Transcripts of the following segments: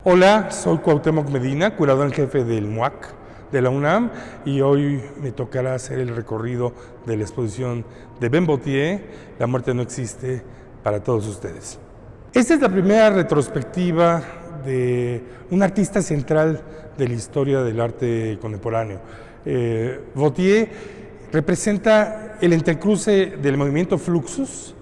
Hola, soy Cuauhtémoc Medina, curador en jefe del MUAC de la UNAM, y hoy me tocará hacer el recorrido de la exposición de Ben Botier, La muerte no existe, para todos ustedes. Esta es la primera retrospectiva de un artista central de la historia del arte contemporáneo. Botier representa el entrecruce del movimiento Fluxus,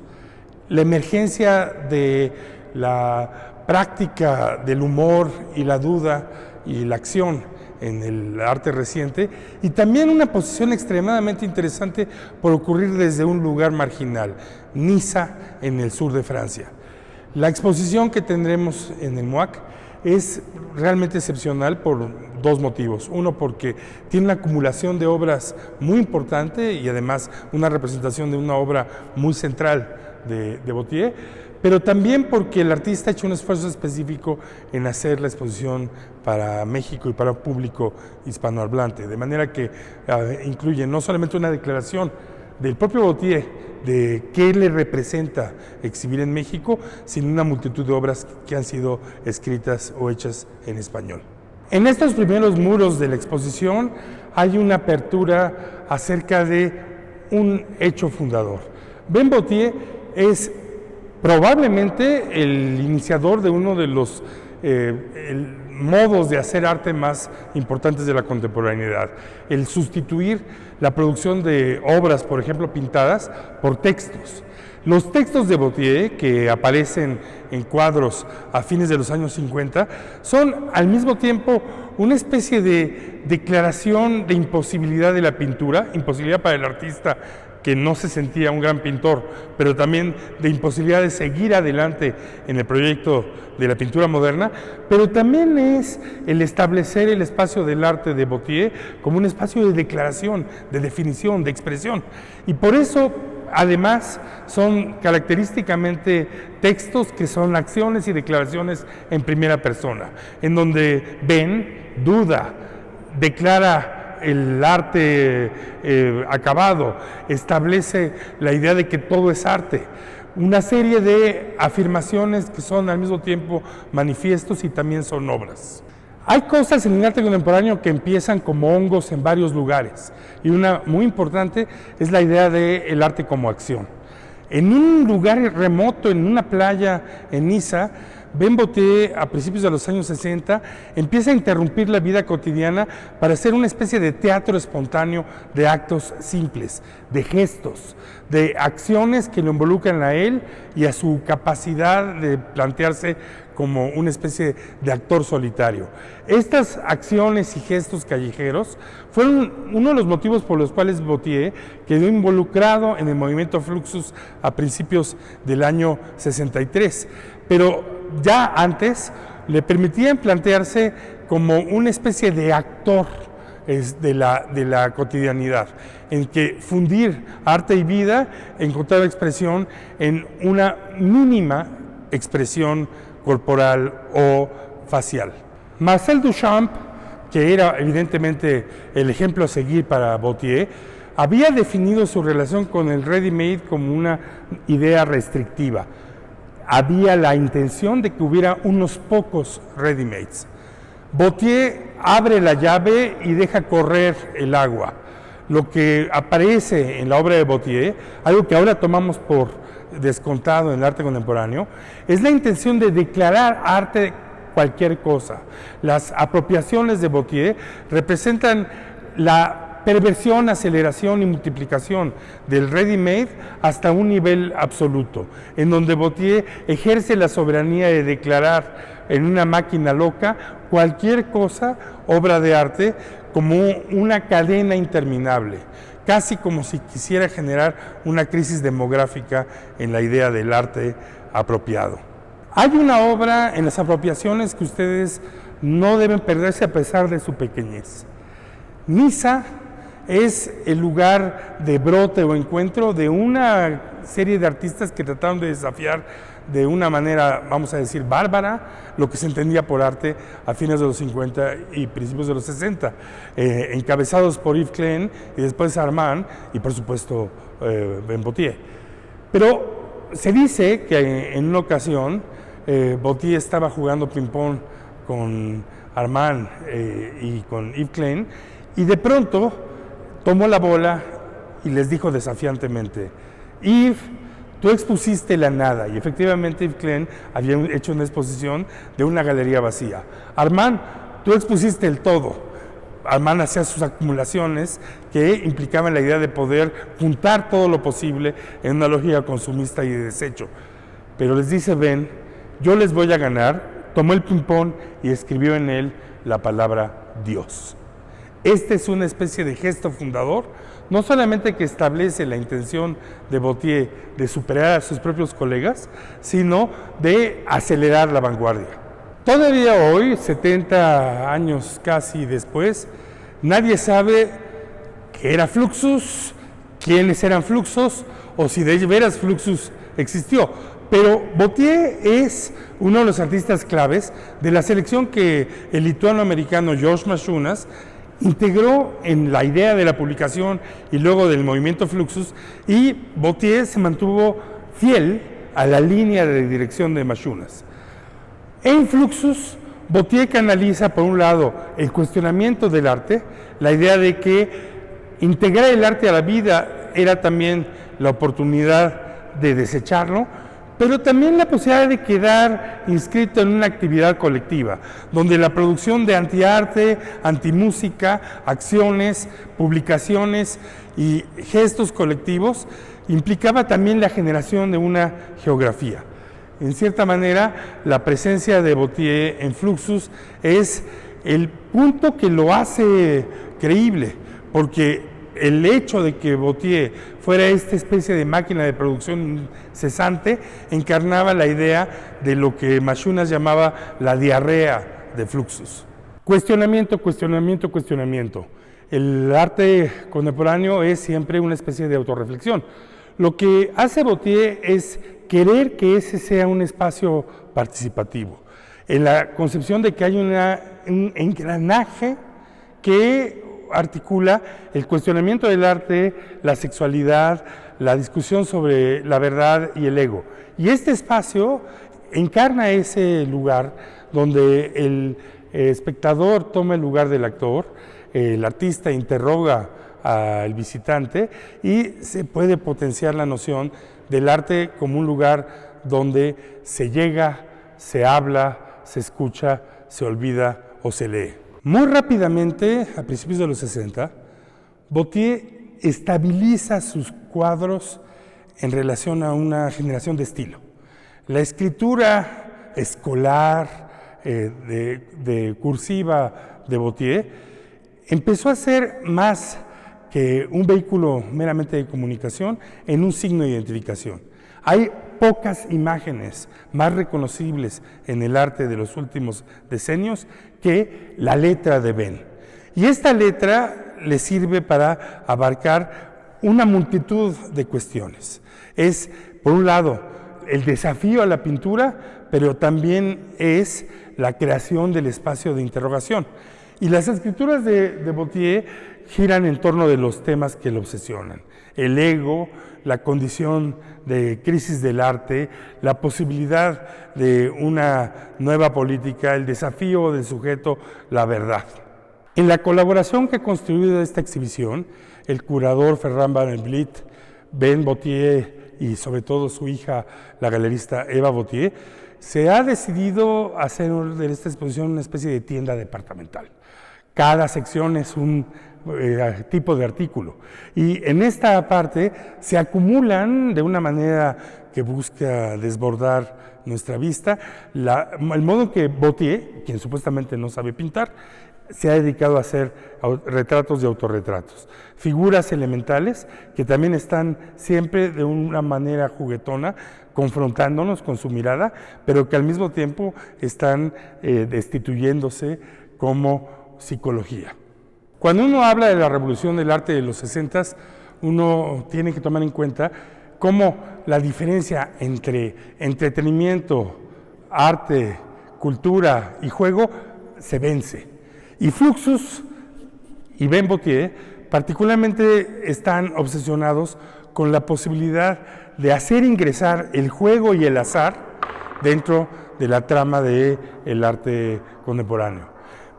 la emergencia de la práctica del humor y la duda y la acción en el arte reciente, y también una posición extremadamente interesante por ocurrir desde un lugar marginal, Niza, en el sur de Francia. La exposición que tendremos en el MUAC es realmente excepcional por dos motivos. Uno, porque tiene una acumulación de obras muy importante y además una representación de una obra muy central de Botier, pero también porque el artista ha hecho un esfuerzo específico en hacer la exposición para México y para un público hispanohablante, de manera que incluye no solamente una declaración del propio Botier de qué le representa exhibir en México, sino una multitud de obras que han sido escritas o hechas en español. En estos primeros muros de la exposición hay una apertura acerca de un hecho fundador. Ben Botier es probablemente el iniciador de uno de los modos de hacer arte más importantes de la contemporaneidad, el sustituir la producción de obras, por ejemplo, pintadas, por textos. Los textos de Botier, que aparecen en cuadros a fines de los años 50, son al mismo tiempo una especie de declaración de imposibilidad de la pintura, imposibilidad para el artista que no se sentía un gran pintor, pero también de imposibilidad de seguir adelante en el proyecto de la pintura moderna, pero también es el establecer el espacio del arte de Botier como un espacio de declaración, de definición, de expresión. Y por eso, además, son característicamente textos que son acciones y declaraciones en primera persona, en donde Ben duda, declara el arte acabado, establece la idea de que todo es arte, una serie de afirmaciones que son al mismo tiempo manifiestos y también son obras. Hay cosas en el arte contemporáneo que empiezan como hongos en varios lugares, y una muy importante es la idea del arte como acción. En un lugar remoto, en una playa en Niza, Ben Botier, a principios de los años 60, empieza a interrumpir la vida cotidiana para hacer una especie de teatro espontáneo de actos simples, de gestos, de acciones que lo involucran a él y a su capacidad de plantearse como una especie de actor solitario. Estas acciones y gestos callejeros fueron uno de los motivos por los cuales Botier quedó involucrado en el movimiento Fluxus a principios del año 63, pero ya antes le permitían plantearse como una especie de actor de la cotidianidad, en que fundir arte y vida encontraba expresión en una mínima expresión corporal o facial. Marcel Duchamp, que era evidentemente el ejemplo a seguir para Botier, había definido su relación con el ready-made como una idea restrictiva. Había la intención de que hubiera unos pocos ready-mades. Botier abre la llave y deja correr el agua. Lo que aparece en la obra de Botier, algo que ahora tomamos por descontado en el arte contemporáneo, es la intención de declarar arte cualquier cosa. Las apropiaciones de Botier representan la perversión, aceleración y multiplicación del ready-made hasta un nivel absoluto, en donde Botier ejerce la soberanía de declarar en una máquina loca cualquier cosa, obra de arte, como una cadena interminable, casi como si quisiera generar una crisis demográfica en la idea del arte apropiado. Hay una obra en las apropiaciones que ustedes no deben perderse a pesar de su pequeñez. Niza es el lugar de brote o encuentro de una serie de artistas que trataron de desafiar de una manera, vamos a decir, bárbara, lo que se entendía por arte a fines de los 50 y principios de los 60, encabezados por Yves Klein y después Armand y por supuesto Ben Botier. Pero se dice que en una ocasión Botier estaba jugando ping-pong con Armand y con Yves Klein, y de pronto tomó la bola y les dijo desafiantemente: Yves, tú expusiste la nada. Y efectivamente Yves Klein había hecho una exposición de una galería vacía. Armand, tú expusiste el todo. Armand hacía sus acumulaciones que implicaban la idea de poder juntar todo lo posible en una lógica consumista y de desecho. Pero les dice Ben, yo les voy a ganar. Tomó el ping-pong y escribió en él la palabra Dios. Este es una especie de gesto fundador, no solamente que establece la intención de Gautier de superar a sus propios colegas, sino de acelerar la vanguardia. Todavía hoy, 70 años casi después, nadie sabe qué era Fluxus, quiénes eran Fluxus, o si de veras Fluxus existió. Pero Gautier es uno de los artistas claves de la selección que el lituano-americano George Mashunas integró en la idea de la publicación y luego del movimiento Fluxus, y Gautier se mantuvo fiel a la línea de dirección de Mashunas. En Fluxus, Gautier canaliza, por un lado, el cuestionamiento del arte, la idea de que integrar el arte a la vida era también la oportunidad de desecharlo, pero también la posibilidad de quedar inscrito en una actividad colectiva, donde la producción de antiarte, antimúsica, acciones, publicaciones y gestos colectivos implicaba también la generación de una geografía. En cierta manera, la presencia de Gautier en Fluxus es el punto que lo hace creíble, porque el hecho de que Gautier fuera esta especie de máquina de producción incesante encarnaba la idea de lo que Mashunas llamaba la diarrea de Fluxus. Cuestionamiento, cuestionamiento, cuestionamiento. El arte contemporáneo es siempre una especie de autorreflexión. Lo que hace Gautier es querer que ese sea un espacio participativo, en la concepción de que hay un engranaje que articula el cuestionamiento del arte, la sexualidad, la discusión sobre la verdad y el ego. Y este espacio encarna ese lugar donde el espectador toma el lugar del actor, el artista interroga al visitante y se puede potenciar la noción del arte como un lugar donde se llega, se habla, se escucha, se olvida o se lee. Muy rápidamente, a principios de los 60, Gautier estabiliza sus cuadros en relación a una generación de estilo. La escritura escolar, de cursiva de Gautier, empezó a ser más que un vehículo meramente de comunicación en un signo de identificación. Hay pocas imágenes más reconocibles en el arte de los últimos decenios que la letra de Ben. Y esta letra le sirve para abarcar una multitud de cuestiones. Es, por un lado, el desafío a la pintura, pero también es la creación del espacio de interrogación. Y las escrituras de Gautier giran en torno de los temas que lo obsesionan: el ego, la condición de crisis del arte, la posibilidad de una nueva política, el desafío del sujeto, la verdad. En la colaboración que ha construido esta exhibición, el curador Ferran Van Vliet, Ben Gautier y sobre todo su hija, la galerista Eva Gautier, se ha decidido hacer de esta exposición una especie de tienda departamental. Cada sección es un tipo de artículo. Y en esta parte se acumulan de una manera que busca desbordar nuestra vista el modo en que Gautier, quien supuestamente no sabe pintar, se ha dedicado a hacer retratos y autorretratos. Figuras elementales que también están siempre de una manera juguetona, confrontándonos con su mirada, pero que al mismo tiempo están destituyéndose como psicología. Cuando uno habla de la revolución del arte de los 60s, uno tiene que tomar en cuenta cómo la diferencia entre entretenimiento, arte, cultura y juego se vence. Y Fluxus y Ben Gautier particularmente están obsesionados con la posibilidad de hacer ingresar el juego y el azar dentro de la trama del arte contemporáneo.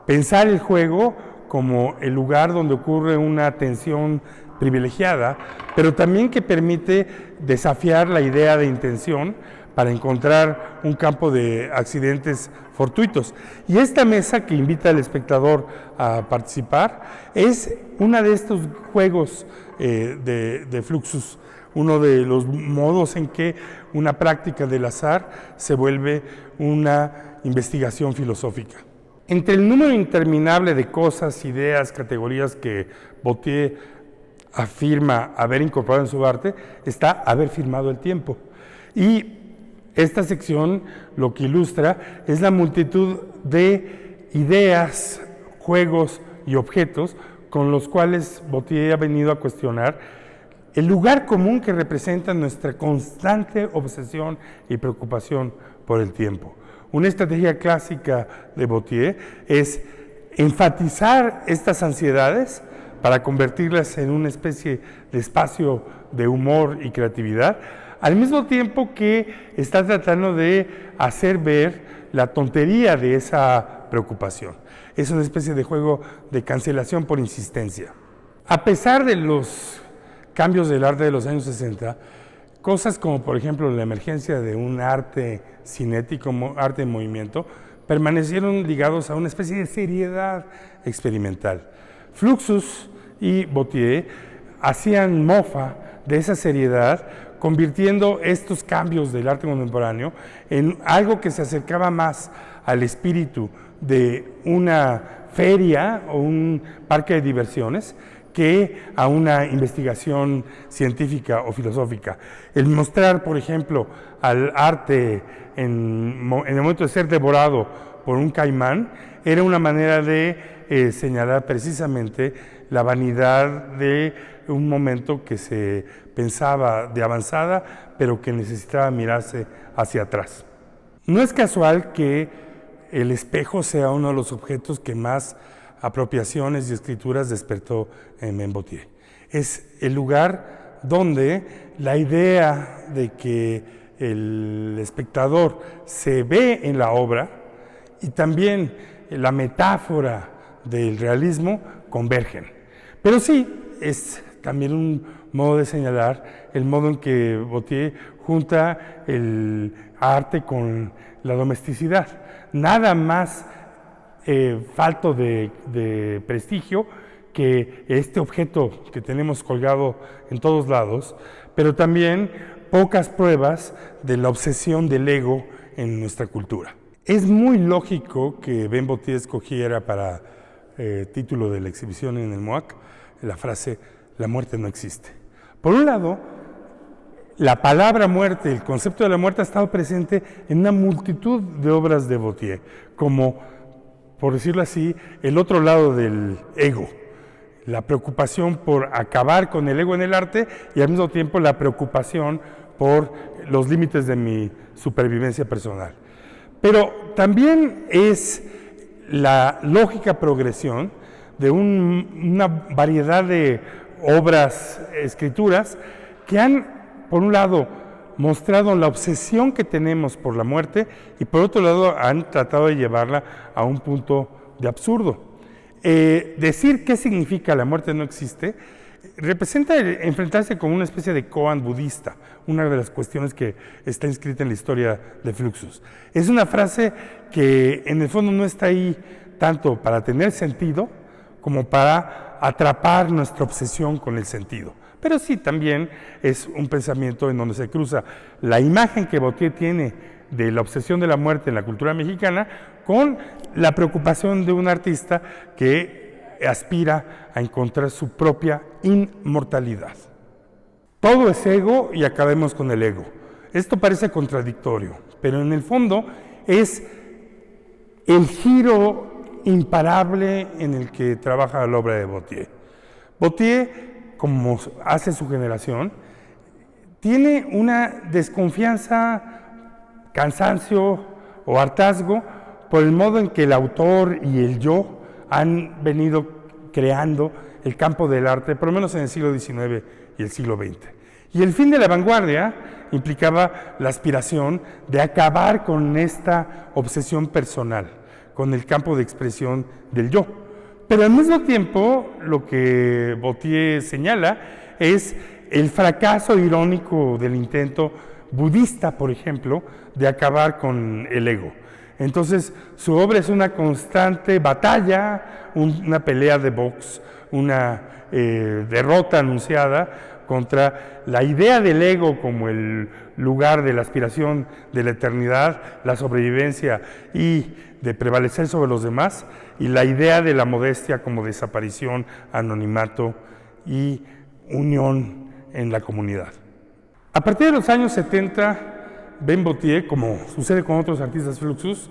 Pensar el juego como el lugar donde ocurre una tensión privilegiada, pero también que permite desafiar la idea de intención para encontrar un campo de accidentes fortuitos. Y esta mesa que invita al espectador a participar es uno de estos juegos de Fluxus, uno de los modos en que una práctica del azar se vuelve una investigación filosófica. Entre el número interminable de cosas, ideas, categorías que Bottier afirma haber incorporado en su arte, está haber firmado el tiempo. Y esta sección lo que ilustra es la multitud de ideas, juegos y objetos con los cuales Bottier ha venido a cuestionar el lugar común que representa nuestra constante obsesión y preocupación por el tiempo. Una estrategia clásica de Bottier es enfatizar estas ansiedades para convertirlas en una especie de espacio de humor y creatividad, al mismo tiempo que está tratando de hacer ver la tontería de esa preocupación. Es una especie de juego de cancelación por insistencia. A pesar de los cambios del arte de los años 60, cosas como por ejemplo la emergencia de un arte cinético, arte en movimiento, permanecieron ligados a una especie de seriedad experimental. Fluxus y Bottier hacían mofa de esa seriedad, convirtiendo estos cambios del arte contemporáneo en algo que se acercaba más al espíritu de una feria o un parque de diversiones que a una investigación científica o filosófica. El mostrar, por ejemplo, al arte en el momento de ser devorado por un caimán era una manera de señalar precisamente la vanidad de un momento que se pensaba de avanzada, pero que necesitaba mirarse hacia atrás. No es casual que el espejo sea uno de los objetos que más apropiaciones y escrituras despertó en Bottier. Es el lugar donde la idea de que el espectador se ve en la obra y también la metáfora del realismo convergen. Pero sí, es también un modo de señalar el modo en que Bottier junta el arte con la domesticidad. Nada más falto de prestigio que este objeto que tenemos colgado en todos lados, pero también pocas pruebas de la obsesión del ego en nuestra cultura. Es muy lógico que Ben Bottier escogiera para título de la exhibición en el MOAC la frase "la muerte no existe". Por un lado, la palabra muerte, el concepto de la muerte ha estado presente en una multitud de obras de Bottier, como, por decirlo así, el otro lado del ego, la preocupación por acabar con el ego en el arte y al mismo tiempo la preocupación por los límites de mi supervivencia personal. Pero también es la lógica progresión de una variedad de obras, escrituras, que han, por un lado, mostrado la obsesión que tenemos por la muerte y por otro lado han tratado de llevarla a un punto de absurdo. Decir qué significa la muerte no existe representa enfrentarse con una especie de koan budista, una de las cuestiones que está inscrita en la historia de Fluxus. Es una frase que en el fondo no está ahí tanto para tener sentido como para atrapar nuestra obsesión con el sentido. Pero sí también es un pensamiento en donde se cruza la imagen que Bottier tiene de la obsesión de la muerte en la cultura mexicana con la preocupación de un artista que aspira a encontrar su propia inmortalidad. Todo es ego y acabemos con el ego. Esto parece contradictorio, pero en el fondo es el giro imparable en el que trabaja la obra de Bottier. Bottier, como hace su generación, tiene una desconfianza, cansancio o hartazgo por el modo en que el autor y el yo han venido creando el campo del arte, por lo menos en el siglo XIX y el siglo XX. Y el fin de la vanguardia implicaba la aspiración de acabar con esta obsesión personal, con el campo de expresión del yo. Pero al mismo tiempo, lo que Bourdieu señala es el fracaso irónico del intento budista, por ejemplo, de acabar con el ego. Entonces, su obra es una constante batalla, una pelea de box, una derrota anunciada contra la idea del ego como el lugar de la aspiración de la eternidad, la sobrevivencia y de prevalecer sobre los demás, y la idea de la modestia como desaparición, anonimato y unión en la comunidad. A partir de los años 70, Ben Bourdieu, como sucede con otros artistas fluxus,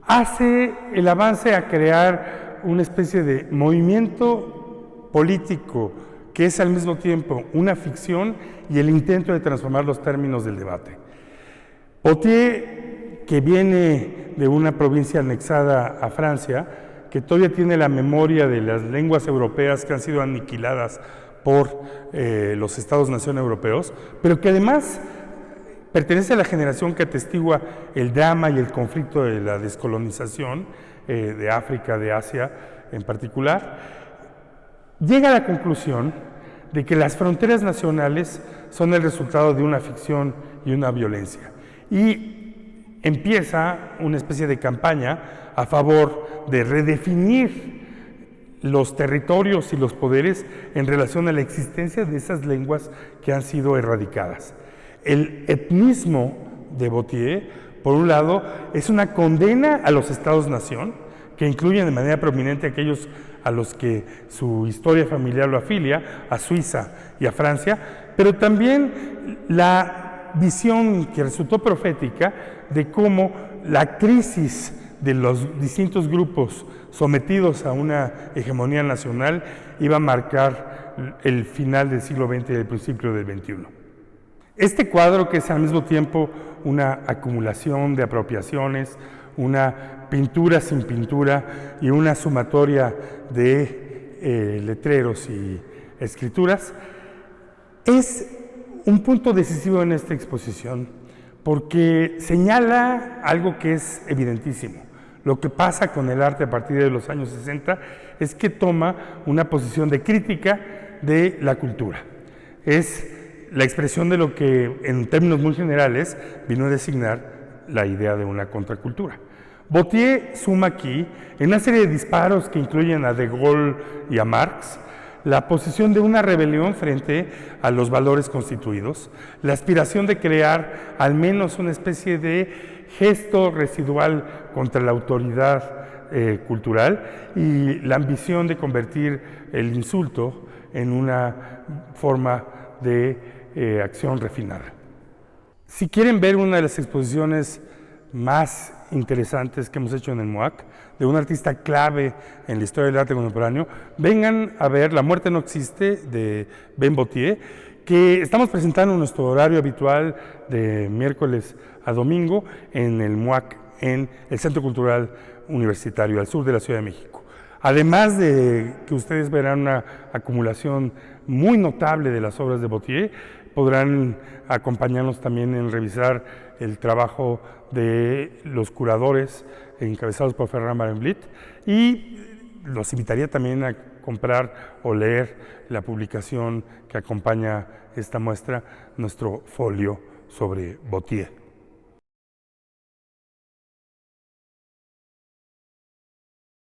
hace el avance a crear una especie de movimiento político que es al mismo tiempo una ficción y el intento de transformar los términos del debate. Bourdieu, que viene de una provincia anexada a Francia, que todavía tiene la memoria de las lenguas europeas que han sido aniquiladas por los Estados-nación europeos, pero que además pertenece a la generación que atestigua el drama y el conflicto de la descolonización de África, de Asia en particular, llega a la conclusión de que las fronteras nacionales son el resultado de una ficción y una violencia. Y empieza una especie de campaña a favor de redefinir los territorios y los poderes en relación a la existencia de esas lenguas que han sido erradicadas. El etnismo de Bourdieu, por un lado, es una condena a los estados-nación, que incluyen de manera prominente aquellos a los que su historia familiar lo afilia, a Suiza y a Francia, pero también la visión que resultó profética de cómo la crisis de los distintos grupos sometidos a una hegemonía nacional iba a marcar el final del siglo XX y el principio del XXI. Este cuadro, que es al mismo tiempo una acumulación de apropiaciones, una pintura sin pintura y una sumatoria de letreros y escrituras, es un punto decisivo en esta exposición porque señala algo que es evidentísimo. Lo que pasa con el arte a partir de los años 60 es que toma una posición de crítica de la cultura. Es la expresión de lo que, en términos muy generales, vino a designar la idea de una contracultura. Bourdieu suma aquí, en una serie de disparos que incluyen a De Gaulle y a Marx, la posición de una rebelión frente a los valores constituidos, la aspiración de crear al menos una especie de gesto residual contra la autoridad cultural y la ambición de convertir el insulto en una forma de acción refinada. Si quieren ver una de las exposiciones más interesantes que hemos hecho en el MOAC, de un artista clave en la historia del arte contemporáneo, vengan a ver La muerte no existe, de Ben Bourdieu, que estamos presentando en nuestro horario habitual de miércoles a domingo en el MOAC, en el Centro Cultural Universitario, al sur de la Ciudad de México. Además de que ustedes verán una acumulación muy notable de las obras de Bourdieu, podrán acompañarnos también en revisar el trabajo de los curadores encabezados por Ferran Barenblit, y los invitaría también a comprar o leer la publicación que acompaña esta muestra, nuestro folio sobre Bourdieu.